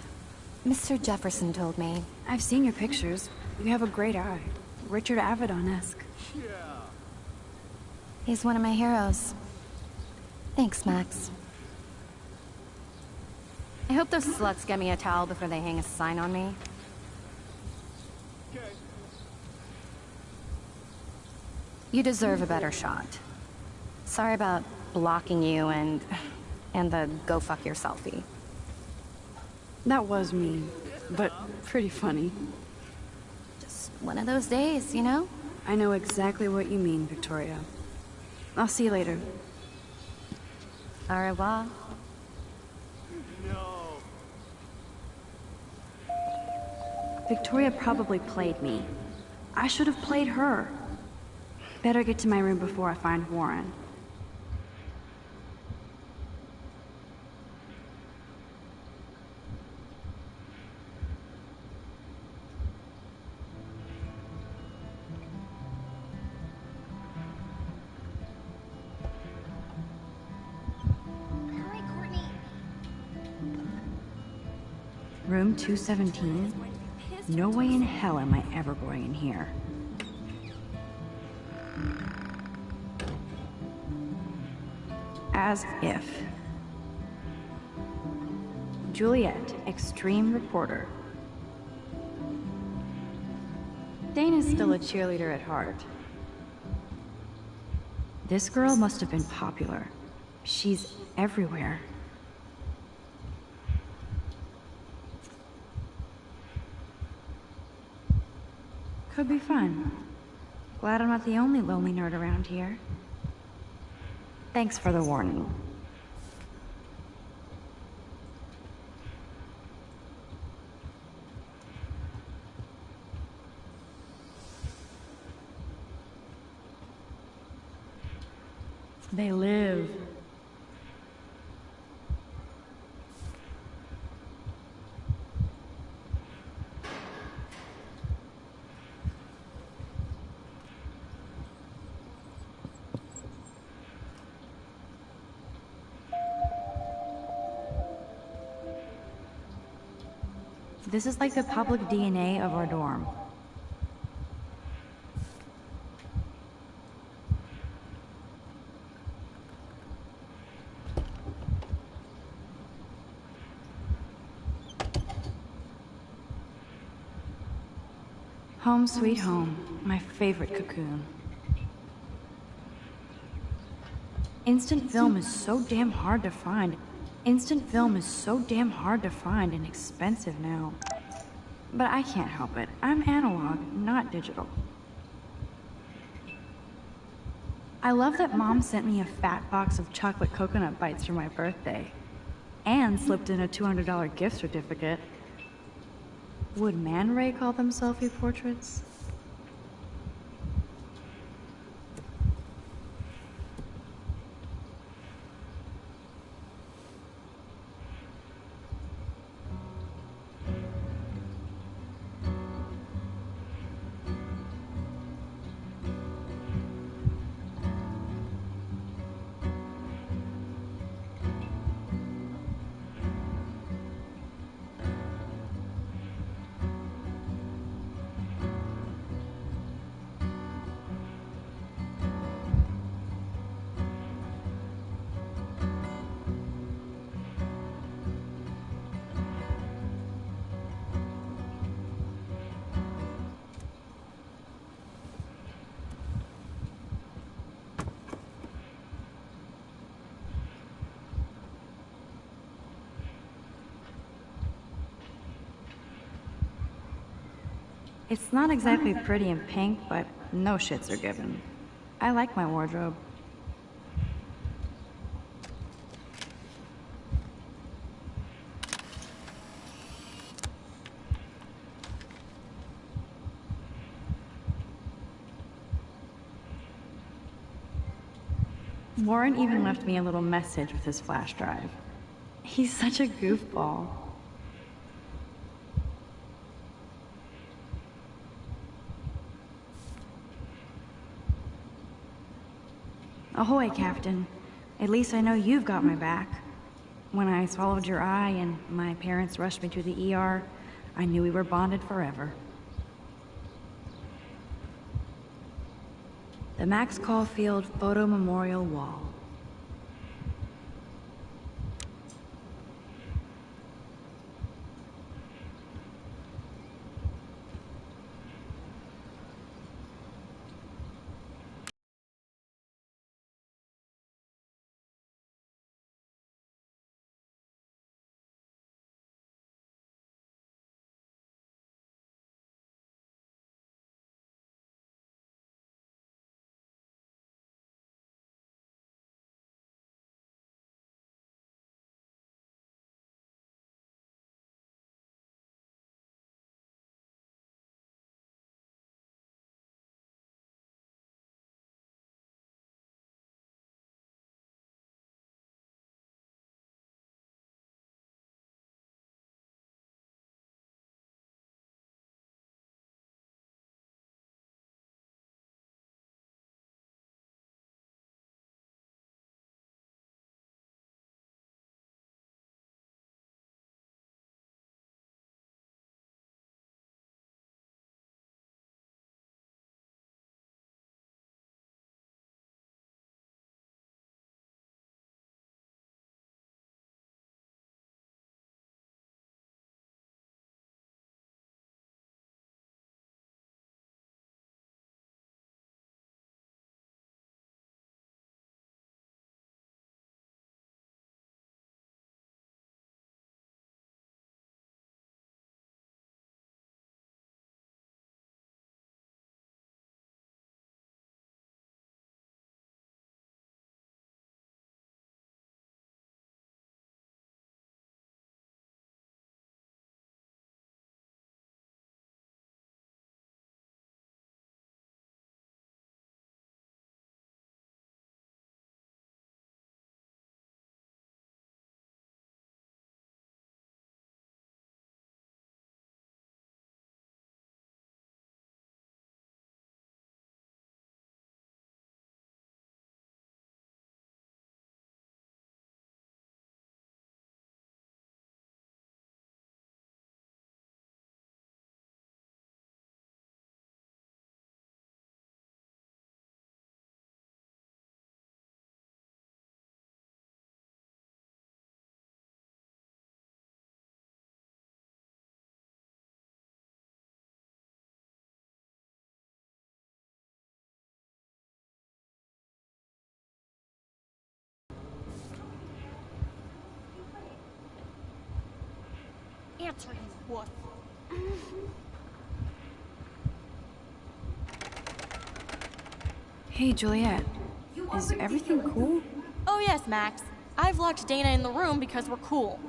Mr. Jefferson told me. I've seen your pictures. You have a great eye. Richard Avedon-esque. He's one of my heroes. Thanks, Max. I hope those sluts get me a towel before they hang a sign on me. You deserve a better shot. Sorry about blocking you and the go fuck your selfie. That was mean, but pretty funny. Just one of those days, you know? I know exactly what you mean, Victoria. I'll see you later. Au revoir. Victoria probably played me. I should have played her. Better get to my room before I find Warren. Hurry, Courtney. Room 217? No way in hell am I ever going in here. As if. Juliet, extreme reporter. Dana's still a cheerleader at heart. This girl must have been popular. She's everywhere. Could be fun. Glad I'm not the only lonely nerd around here. Thanks for the warning. They live. This is like the public DNA of our dorm. Home sweet home, my favorite cocoon. Instant film is so damn hard to find. Instant film is so damn hard to find and expensive now. But I can't help it. I'm analog, not digital. I love that Mom sent me a fat box of chocolate coconut bites for my birthday. And slipped in a $200 gift certificate. Would Man Ray call them selfie portraits? It's not exactly pretty and pink, but no shits are given. I like my wardrobe. Warren even left me a little message with his flash drive. He's such a goofball. Ahoy, Captain. At least I know you've got my back. When I swallowed your eye and my parents rushed me to the ER, I knew we were bonded forever. The Max Caulfield Photo Memorial Wall. Answer his wuss. Hey, Juliet. Is everything cool? Oh yes, Max. I've locked Dana in the room because we're cool.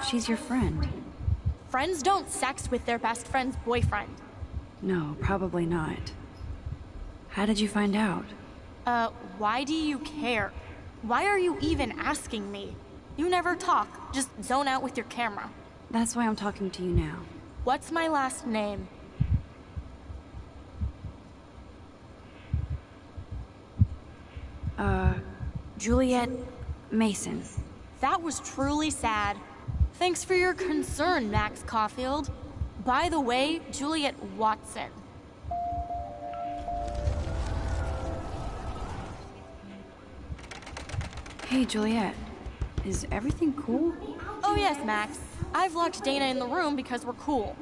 She's your friend. Friends don't sex with their best friend's boyfriend. No, probably not. How did you find out? Why do you care? Why are you even asking me? You never talk, just zone out with your camera. That's why I'm talking to you now. What's my last name? Juliet Mason. That was truly sad. Thanks for your concern, Max Caulfield. By the way, Juliet Watson. Hey, Juliet. Is everything cool? Oh yes, Max. I've locked Dana in the room because we're cool.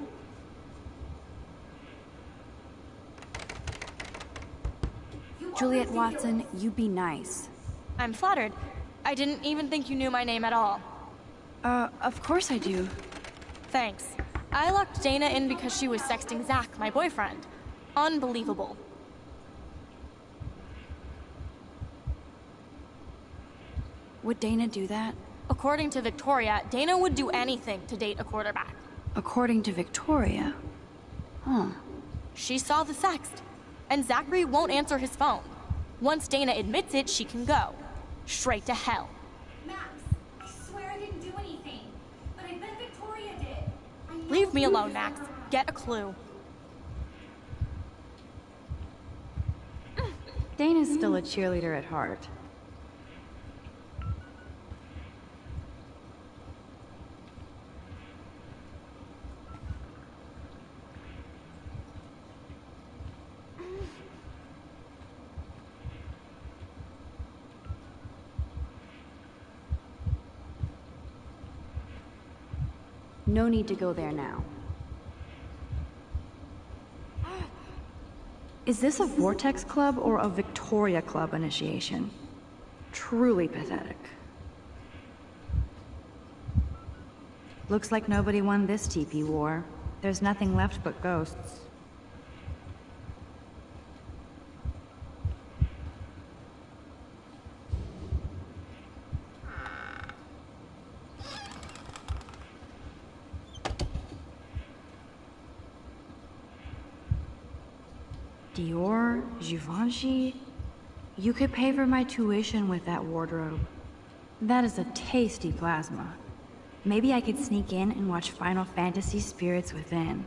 Juliet Watson, you be nice. I'm flattered. I didn't even think you knew my name at all. Of course I do. Thanks. I locked Dana in because she was sexting Zach, my boyfriend. Unbelievable. Would Dana do that? According to Victoria, Dana would do anything to date a quarterback. According to Victoria? Huh. She saw the sext, and Zachary won't answer his phone. Once Dana admits it, she can go. Straight to hell. Max, I swear I didn't do anything. But I bet Victoria did. Leave me alone, Max. Get a clue. Dana's still a cheerleader at heart. No need to go there now. Is this a Vortex Club or a Victoria Club initiation? Truly pathetic. Looks like nobody won this TP war. There's nothing left but ghosts. Dior, Givenchy. You could pay for my tuition with that wardrobe. That is a tasty plasma. Maybe I could sneak in and watch Final Fantasy Spirits Within.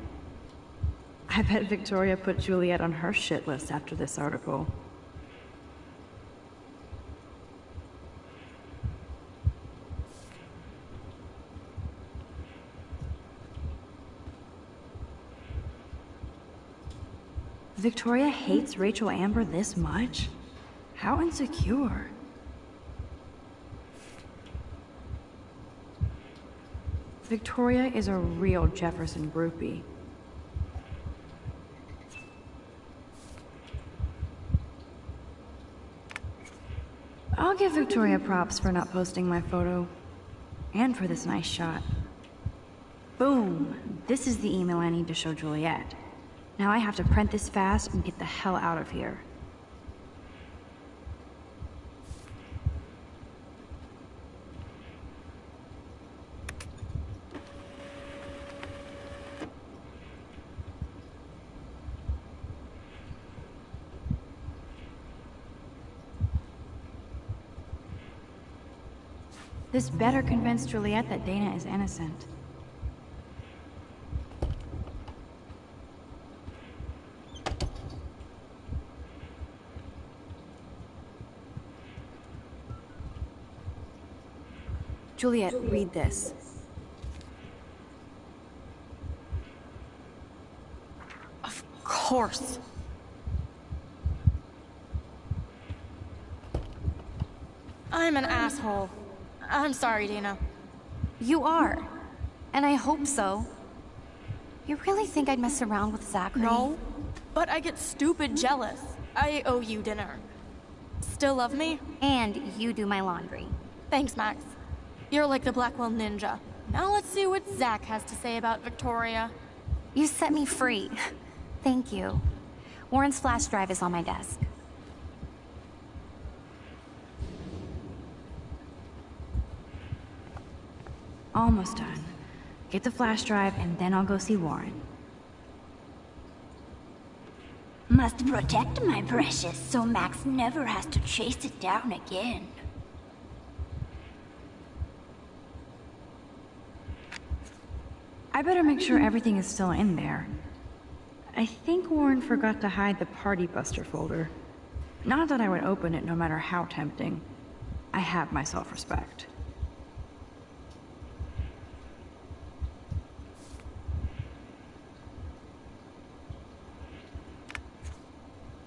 I bet Victoria put Juliet on her shit list after this article. Victoria hates Rachel Amber this much? How insecure. Victoria is a real Jefferson groupie. I'll give Victoria props for not posting my photo. And for this nice shot. Boom! This is the email I need to show Juliet. Now I have to print this fast and get the hell out of here. This better convince Juliet that Dana is innocent. Juliet, read this. Of course. I'm an asshole. I'm sorry, Dana. You are. And I hope so. You really think I'd mess around with Zachary? No, but I get stupid jealous. I owe you dinner. Still love me? And you do my laundry. Thanks, Max. You're like the Blackwell Ninja. Now let's see what Zach has to say about Victoria. You set me free. Thank you. Warren's flash drive is on my desk. Almost done. Get the flash drive, and then I'll go see Warren. Must protect my precious so Max never has to chase it down again. I better make sure everything is still in there. I think Warren forgot to hide the Party Buster folder. Not that I would open it no matter how tempting. I have my self-respect.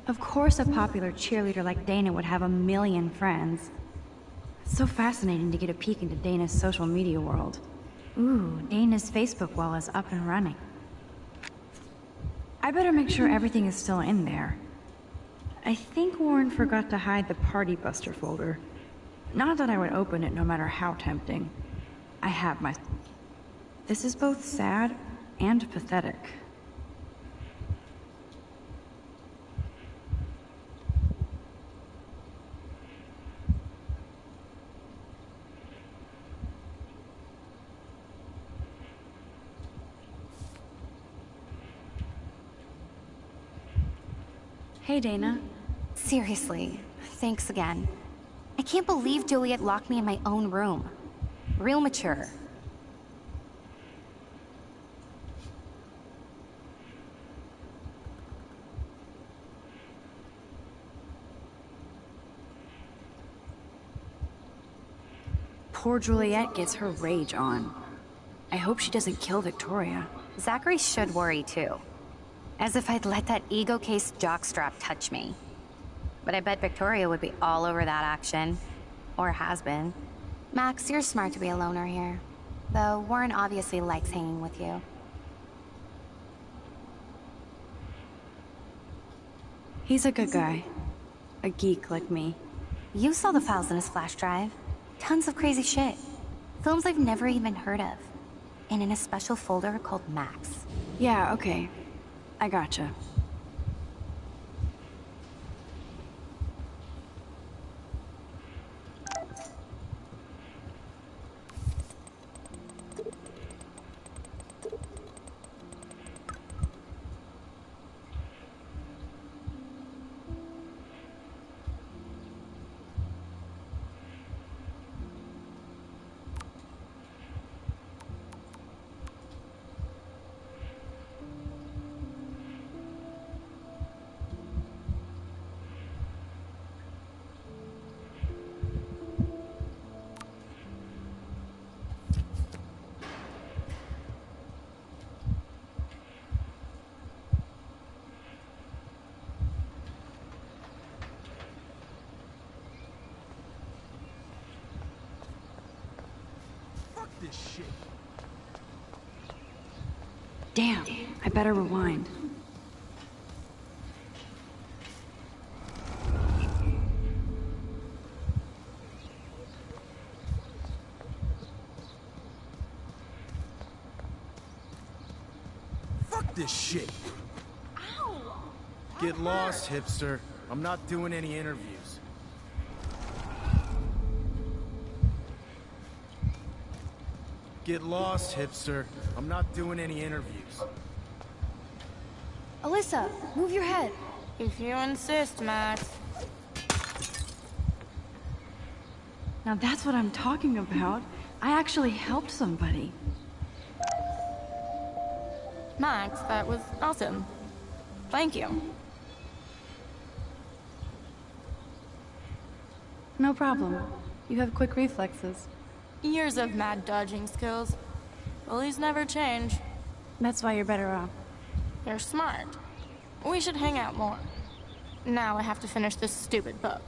Of course a popular cheerleader like Dana would have a million friends. It's so fascinating to get a peek into Dana's social media world. Ooh, Dana's Facebook wall is up and running. I better make sure everything is still in there. I think Warren forgot to hide the Party Buster folder. Not that I would open it no matter how tempting. I have my... This is both sad and pathetic. Hey, Dana. Seriously, thanks again. I can't believe Juliet locked me in my own room. Real mature. Poor Juliet gets her rage on. I hope she doesn't kill Victoria. Zachary should worry too. As if I'd let that ego-cased jockstrap touch me. But I bet Victoria would be all over that action. Or has been. Max, you're smart to be a loner here. Though Warren obviously likes hanging with you. He's a good guy. A geek like me. You saw the files in his flash drive. Tons of crazy shit. Films I've never even heard of. And in a special folder called Max. Yeah, okay. I gotcha. This shit. Damn, I better rewind. Fuck this shit. Ow! Get lost, hipster. I'm not doing any interviews. Get lost, hipster. I'm not doing any interviews. Alyssa, move your head. If you insist, Max. Now that's what I'm talking about. I actually helped somebody. Max, that was awesome. Thank you. No problem. You have quick reflexes. Years of mad dodging skills. Bullies never change. That's why you're better off. You're smart. We should hang out more. Now I have to finish this stupid book.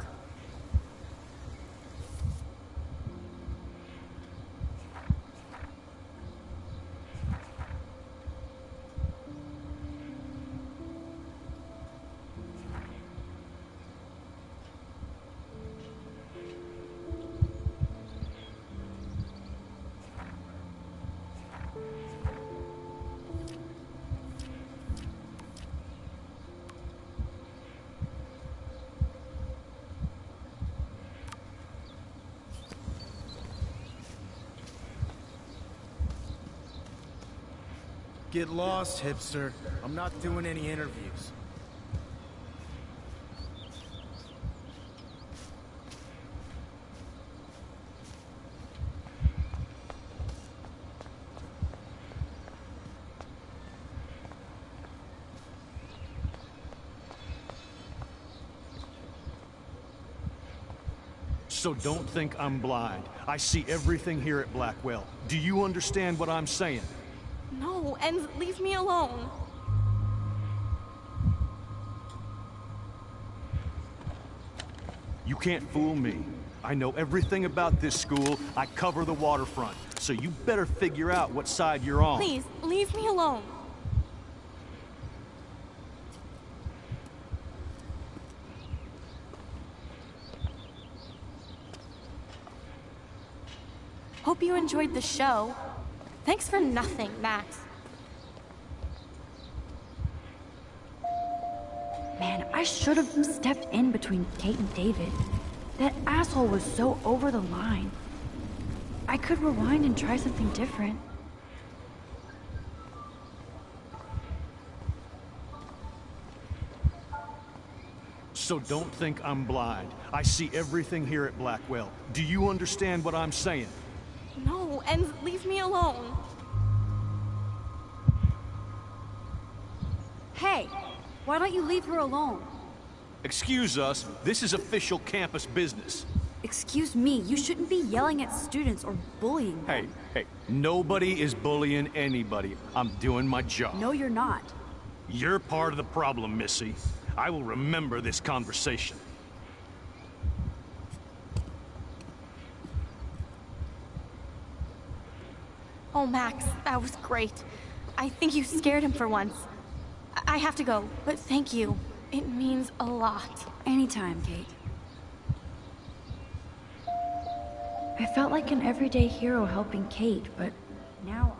Get lost, hipster. I'm not doing any interviews. So don't think I'm blind. I see everything here at Blackwell. Do you understand what I'm saying? No, and leave me alone. You can't fool me. I know everything about this school. I cover the waterfront. So you better figure out what side you're on. Please, leave me alone. Hope you enjoyed the show. Thanks for nothing, Max. Man, I should have stepped in between Kate and David. That asshole was so over the line. I could rewind and try something different. So don't think I'm blind. I see everything here at Blackwell. Do you understand what I'm saying? No, and leave me alone. Hey, why don't you leave her alone? Excuse us, this is official campus business. Excuse me, you shouldn't be yelling at students or bullying them. Hey, nobody is bullying anybody. I'm doing my job. No, you're not. You're part of the problem, Missy. I will remember this conversation. Oh, Max, that was great. I think you scared him for once. I have to go, but thank you. It means a lot. Anytime, Kate. I felt like an everyday hero helping Kate, but now